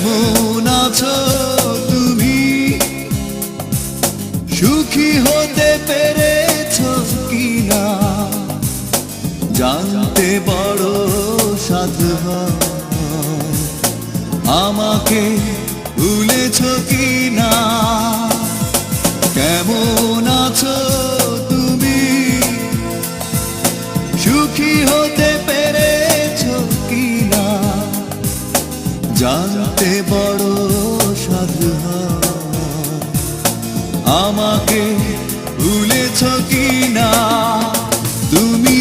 কেমন আছো তুমি? সুখী হতে পেরেছো কিনা জানতে বড় সাধু হয়। আমাকে ভুলেছো কিনা? কেমন আছো তুমি? সুখী হতে পেরেছো কিনা জানতে বড় সাধু হয়। আমাকে ভুলেছো কিনা? তুমি